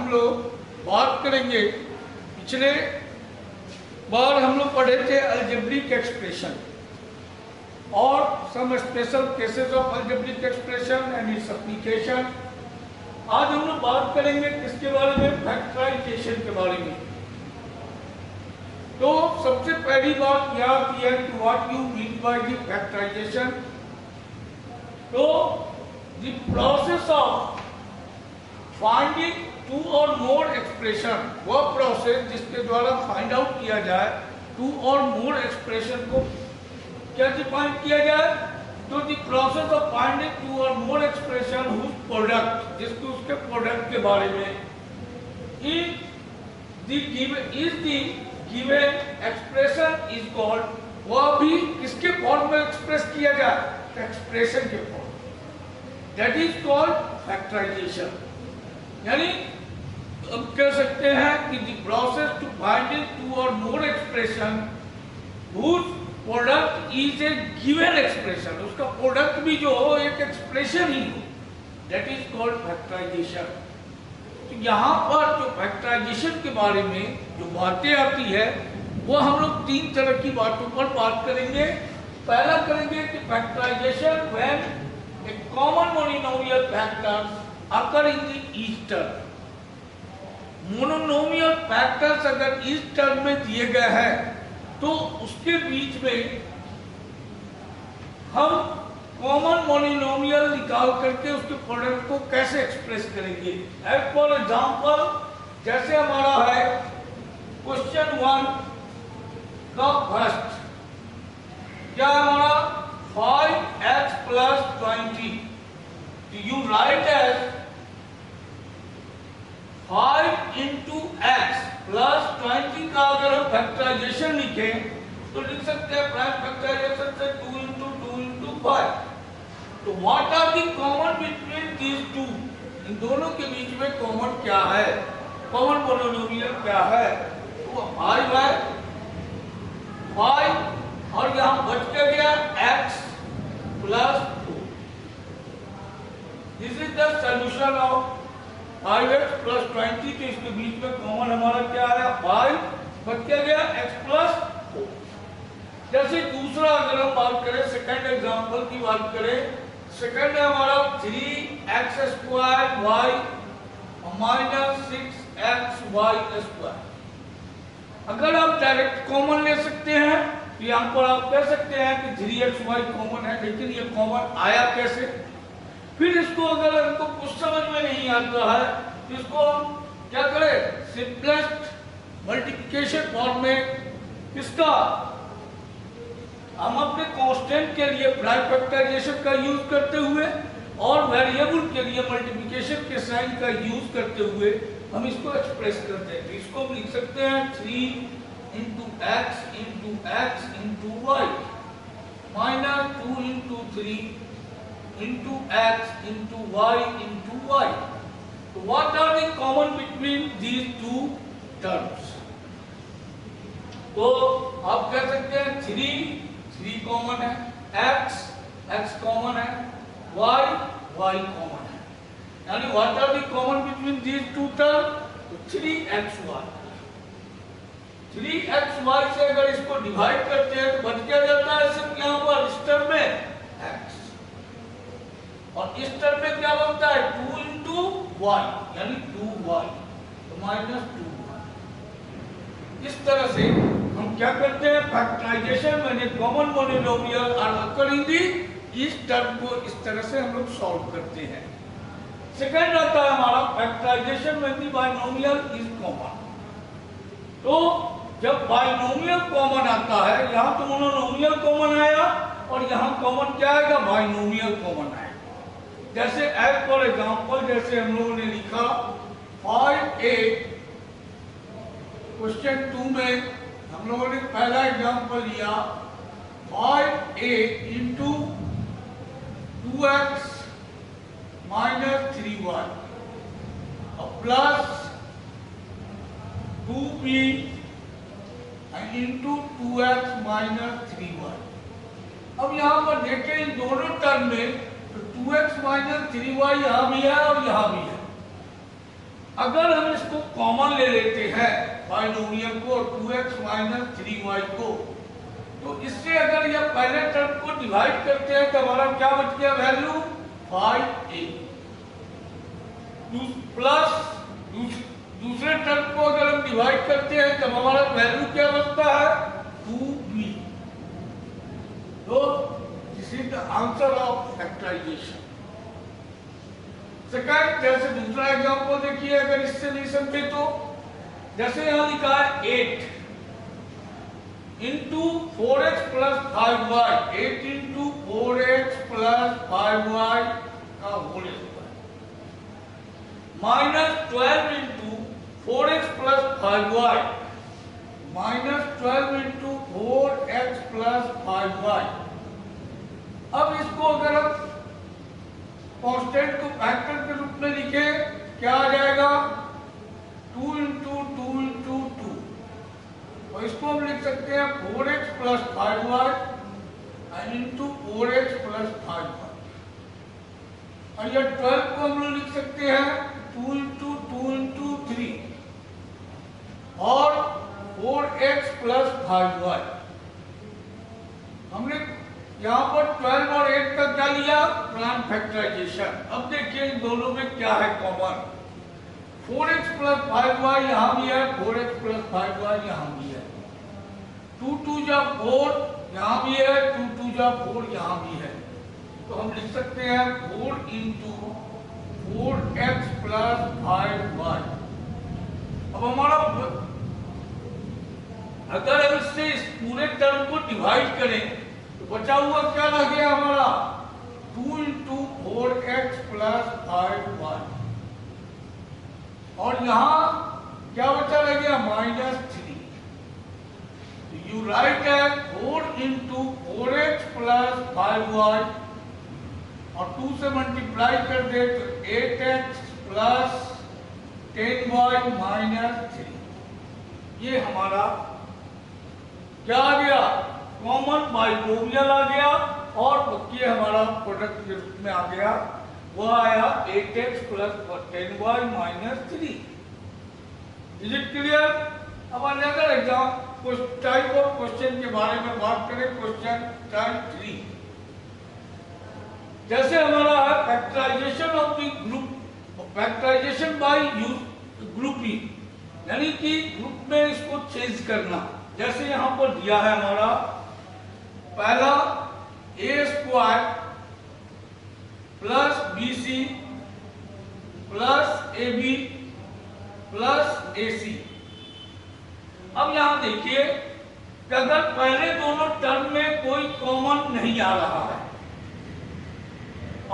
हम लोग बात करेंगे, पिछले बार हम लोग पढ़े थे अलजेब्रिक एक्सप्रेशन और some special cases of algebraic expression and its application. आज हम लोग बात करेंगे किसके बारे में, फैक्टराइजेशन के बारे में। तो सबसे पहली बात यह आती है कि what you mean by the factorization. तो the process of finding two और मोर एक्सप्रेशन, वह प्रोसेस जिसके द्वारा फाइंड आउट किया जाए टू और मोर एक्सप्रेशन को क्या डिफाइन किया जाए, तो the process of finding two और मोर एक्सप्रेशन हुज प्रोडक्ट, जिसको उसके प्रोडक्ट के बारे में is the given expression is called, वह भी किसके फॉर्म में एक्सप्रेस किया जाए, एक्सप्रेशन के form, that is called factorization. यानी अब कह सकते हैं कि the process to finding two और more expression whose product is a given expression, उसका प्रोडक्ट भी जो हो एक एक्सप्रेशन ही हो, दैट इज कॉल्ड फैक्टराइजेशन। तो यहाँ पर जो फैक्टराइजेशन के बारे में जो बातें आती है वो हम लोग तीन तरह की बातों पर बात करेंगे। पहला करेंगे कि factorisation when a common mononomial factors occur in the each term. Mononomial factors अगर इस टर्म में दिए गए हैं तो उसके बीच में हम कॉमन मोनोनोमियल निकाल करके उसके प्रोडक्ट को कैसे एक्सप्रेस करेंगे। एज फॉर एग्जांपल, जैसे हमारा है क्वेश्चन 1 का फर्स्ट, क्या हमारा 5x plus 20, you write as 5 into x plus 20 का अगर हम फैक्टराइजेशन लिखें तो लिख सकते हैं प्राइम फैक्टराइजेशन से 2 into 2 into 5। तो what are the common between these two, इन दोनों के बीच में कॉमन क्या है, कॉमन मोनोनोमियल क्या है, तो 5 है, 5 और यहाँ बच के गया x plus 2। This is the solution of 5x plus 20। तो इसके बीच में कॉमन हमारा क्या आया, 5, बच के गया x plus 4। जैसे दूसरा अगर हम बात करें, सेकंड एग्जांपल की बात करें, सेकंड है हमारा 3x square y minus 6xy square. अगर आप डायरेक्ट कॉमन ले सकते हैं तो यहाँ पर आप कह सकते हैं कि 3xy कॉमन है, लेकिन ये कॉमन आया कैसे। फिर इसको अगर हमको कुछ समझ में नहीं आता है तो इसको हम क्या करें, सिंपलेस्ट मल्टीप्लिकेशन फॉर्म में किसका, हम अपने कांस्टेंट के लिए प्राइम फैक्टराइजेशन का यूज करते हुए और वेरिएबल के लिए मल्टीप्लिकेशन के साइन का यूज करते हुए हम इसको एक्सप्रेस करते हैं। तो इसको हम लिख सकते हैं 3 into x into x into y minus 2 into 3 into x into y into y। So what are the common between these two terms? तो आप कह सकते हैं 3 कॉमन है, x कॉमन है, y कॉमन है। यानी what are the common between these two term, 3xy। 3xy से अगर इसको डिवाइड करते हैं तो बच क्या जाता है सिर्फ यहाँ पर इस टर्म में x, और इस टर्म में क्या बनता है 2 into y यानी 2y, तो माइनस 2y। इस तरह से हम क्या करते हैं, फैक्टराइजेशन मैंने कॉमन मोनोनोमियल और अकर इन दी इस टर्म को इस तरह से हम लोग सॉल्व करते हैं। सेकंड आता है हमारा factorization when the binomial is common. तो जब बाइनोमियल कॉमन आता है, यहाँ तो मोनोनोमियल कॉमन आया और यहाँ कॉमन क्या आएगा, बाइनोमियल कॉमन आएगा। जैसे एज फॉर एग्जांपल, जैसे हम लोगों ने लिखा 5a, क्वेश्चन 2 में हम लोगों ने पहला एग्जांपल लिया 5a into 2x minus 3y plus 2b into 2x minus 3y। अब यहाँ पर देखें इन दोनों टर्म में तो 2x minus 3y यहाँ भी है और यहाँ भी है। अगर हम इसको कॉमन ले लेते हैं बाइनोमियल को और 2x माइनस 3y को, तो इससे अगर यह पहले टर्म को डिवाइड करते हैं तो हमारा क्या बच गया वैल्यू 5a प्लस दूसरे टर्म को अगर हम डिवाइड करते हैं तो हमारा वैल्यू क्या बचता है 2b। तो this is the answer of factorization. Second, जैसे दूसरा एग्जांपल देखिए, अगर इससे नहीं समझे तो जैसे यहां लिखा है 8 into 4x plus 5y, 8 into 4x plus 5y का whole square minus 12 into 4x plus 5y minus 12 into 4x plus 5y। अब इसको अगर हम कांस्टेंट को फैक्टर के रूप में लिखे, क्या आ जाएगा 2 इंटू 2 इंटू 2, और इसको हम लिख सकते हैं 4x plus 5y into 4x plus 5y, और यह 12 को हम लोग लिख सकते हैं 2 इंटू 2 इंटू 3 और 4x प्लस 5y। हमने यहाँ पर 12 और 8 का क्या लिया, प्लान फैक्टराइजेशन। अब देखिए इन दोनों में क्या है कॉमन, 4x प्लस 5y यहाँ भी है, 4x प्लस 5y यहाँ भी है, 2 2 जा 4 यहाँ भी है, 2 2 जा 4 यहाँ भी है। तो हम लिख सकते हैं 4 इंटू 4x प्लस 5y। अब हमारा अगर हम इससे इस पूरे टर्म को डिवाइड करें तो बचा हुआ क्या रह गया हमारा 2 इंटू 4x प्लस 5y, और यहां क्या बचा रह गया -3। You write as 4 into 4x plus 5y और 2 से मल्टीप्लाई कर दे तो 8x प्लस 10y माइनस 3। ये हमारा क्या आ गया, कॉमन बाइनोमियल आ गया, और बाकी हमारा प्रोडक्ट के रूप में आ गया, वो आया 8x plus 10y minus 3। Is it clear? अब another exam type of question के बारे में बात करें, क्वेश्चन टाइप 3। जैसे हमारा है factorization of the group, factorization by use grouping, यानी कि ग्रुप में इसको चेंज करना। जैसे यहां पर दिया है हमारा पहला a square plus bc plus ab plus ac। अब यहां देखिए कि अगर पहले दोनों टर्म में कोई कॉमन नहीं आ रहा है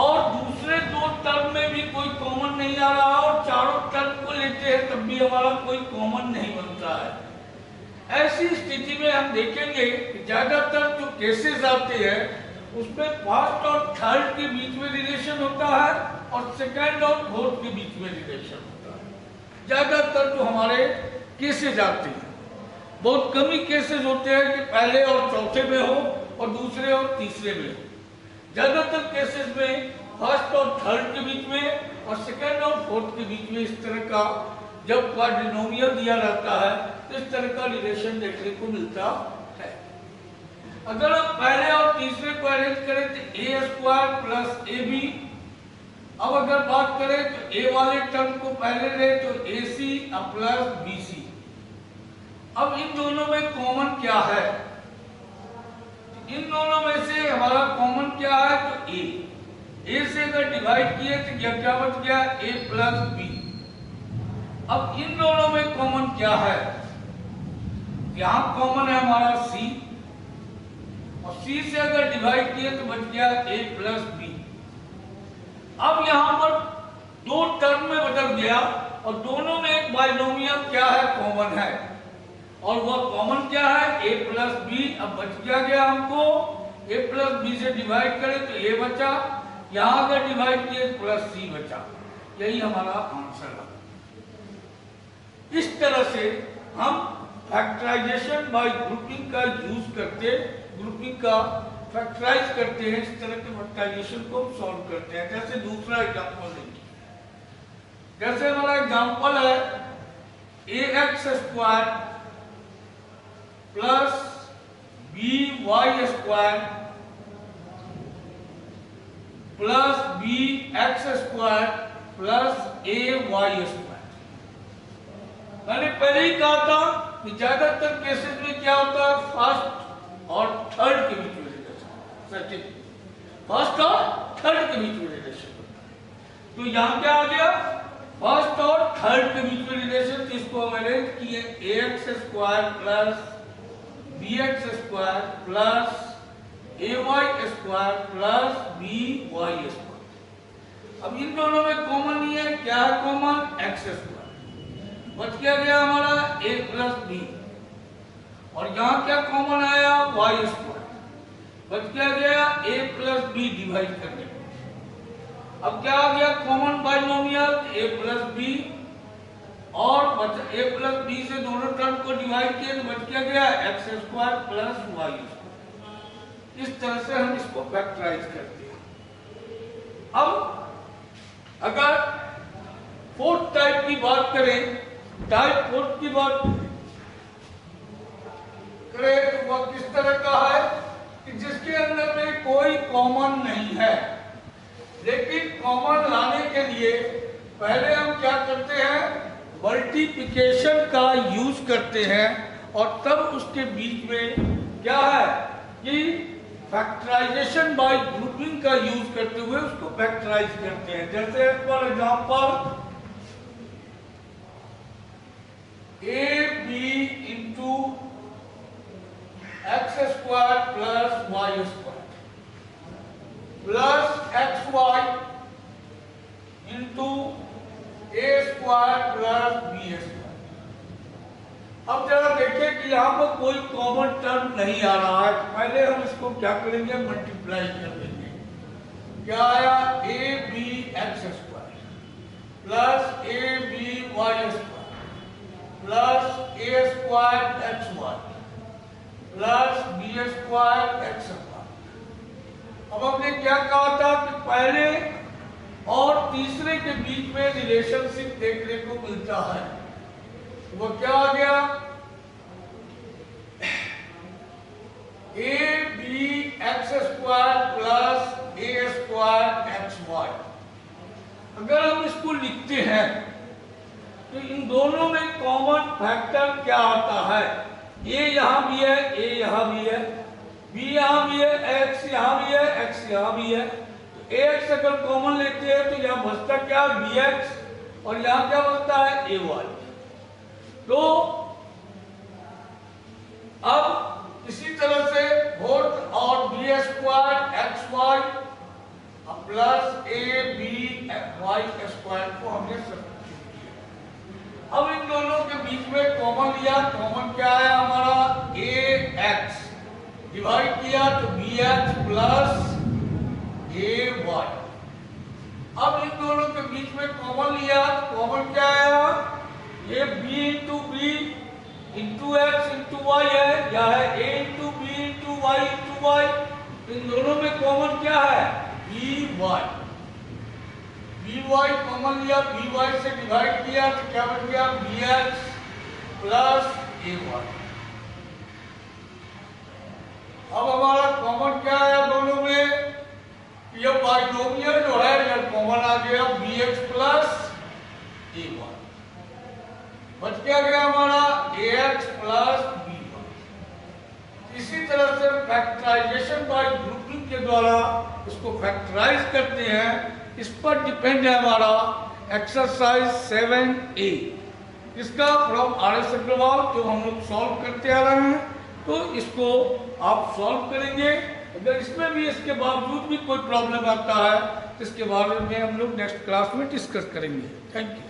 और दूसरे दो टर्म में भी कोई कॉमन नहीं आ रहा और चारों टर्म को लेते हैं तब भी हमारा कोई कॉमन नहीं बनता है, ऐसी स्थिति में हम देखेंगे कि ज्यादातर जो केसेस आते हैं उसमें फर्स्ट और थर्ड के बीच में रिलेशन होता है और सेकंड और फोर्थ के बीच में रिलेशन होता है। ज्यादातर जो हमारे केसेस आते हैं, बहुत कम ही केसेस होते हैं कि पहले और चौथे में हो और दूसरे और तीसरे में हो। ज्यादातर केसेस में फर्स्ट और थर्ड के बीच में और सेकंड और फोर्थ के बीच में इस तरह का जब क्वाड्रिनोमियल दिया रहता है तो इस तरह का रिलेशन देखने को मिलता है। अगर हम पहले और तीसरे को अरेंज करें तो a स्क्वायर प्लस ab। अब अगर बात करें तो a वाले टर्म को पहले ले तो ac प्लस bc। अब इन दोनों में कॉमन क्या है, इन दोनों में से हमारा कॉमन क्या है तो a से अगर डिवाइड किए तो क्या बच गया a प्लस b। अब इन दोनों में कॉमन क्या है, यहां कॉमन है हमारा c, और c से अगर डिवाइड किए तो बच गया a प्लस b। अब यहां पर दो टर्म में बदल गया और दोनों में एक बाइनोमियल क्या है कॉमन है, और वह कॉमन क्या है a प्लस b। अब बच गया हमको a प्लस b से डिवाइड करें तो a बचा, यहां अगर डिवाइड किए तो प्लस c बचा। यही हमारा आंसर है। इस तरह से हम फैक्टराइजेशन बाय ग्रुपिंग का यूज करते, ग्रुपिंग का फैक्टराइज करते हैं, इस तरह के फैक्टराइजेशन को सॉल्व करते हैं। जैसे दूसरा एग्जांपल देखिए, जैसे हमारा एग्जांपल है ax square plus by square plus bx square plus ay square. मैंने पहले ही कहा था कि ज्यादातर केसेस में क्या होता है, फर्स्ट और थर्ड के बीच में रिलेशन, फर्स्ट और थर्ड के बीच में रिलेशन होता है। तो यहाँ क्या आ गया, फर्स्ट और थर्ड के बीच में रिलेशन, जिसको हम अरेंज किए ax square plus bx square plus ay square plus by square. अब इन दोनों में कॉमन नहीं है, क्या है कॉमन, x स्क्वायर। बच क्या गया हमारा a प्लस बी, और यहाँ क्या कॉमन आया, y स्क्वायर। बच क्या गया a प्लस बी डिवाइड करने को। अब क्या आ गया common binomial a plus b, और a प्लस बी से दोनों टर्म को डिवाइड किए तो बच क्या गया x square plus y square. इस तरह से हम इसको फैक्टराइज करते हैं। अब अगर फोर्थ टाइप की बात करें, टाइप फोर्थ की बात करें तो वह किस तरह का है कि जिसके अंदर में कोई कॉमन नहीं है, लेकिन कॉमन लाने के लिए पहले हम क्या करते हैं, मल्टीप्लिकेशन का यूज करते हैं, और तब उसके बीच में क्या है कि फैक्टराइजेशन बाय ग्रुपिंग का यूज करते हुए उसको फैक्टराइज करते हैं। जैसे for example a b into x square plus y square plus x y into a square plus b square. अब जरा देखें कि यहाँ पर कोई कॉमन टर्म नहीं आ रहा है, पहले हम इसको क्या करेंगे, मल्टीप्लाई कर देंगे। क्या आया, a b x square plus a b y square plus a square x y plus b square x square. अब हमने क्या कहा था कि पहले और तीसरे के बीच में रिलेशनशिप देखने को मिलता है, वो क्या आ गया, a b x square plus a square x y. अगर हम इसको लिखते हैं तो इन दोनों में कॉमन फैक्टर क्या आता है, ए यहां भी है, ए यहां भी है, बी यहां भी है, एक्स यहां भी है, एक्स यहां भी है। तो एक्स अगर कॉमन लेते हैं तो यहां बचता क्या, बी एक्स, और यहां क्या बचता है, ए वाई। तो अब इसी तरह से फोर्थ और b square x y plus a b y square को हमने सब्स्टिट्यूट किया। अब इन दोनों के बीच में कॉमन लिया, कॉमन क्या है हमारा, ए एक्स डिवाइड किया तो B X plus A Y. अब इन दोनों के बीच में कॉमन लिया, कॉमन क्या आया, ये b into B into X into Y है, या है a into B into Y. इन दोनों में कॉमन क्या है, बी वाई कॉमन लिया, बी वाई से डिवाइड किया तो क्या बन गया, B X plus A Y. अब हमारा कॉमन क्या आया दोनों में, ये बाइनोमियल जो है ये कॉमन आ गया, B X plus A Y. बच क्या गया हमारा, ए एक्स प्लस बी वाई। इसी तरह से फैक्टराइजेशन बाय ग्रुपिंग के द्वारा इसको फैक्टराइज करते हैं। इस पर डिपेंड है हमारा एक्सरसाइज 7A, इसका फ्रॉम RS अग्रवाल जो हम लोग सॉल्व करते आ रहे हैं। तो इसको आप सॉल्व करेंगे। अगर इसमें भी इसके बावजूद भी कोई प्रॉब्लम आता है तो इसके बारे में हम लोग नेक्स्ट क्लास में डिस्कस करेंगे। Thank you.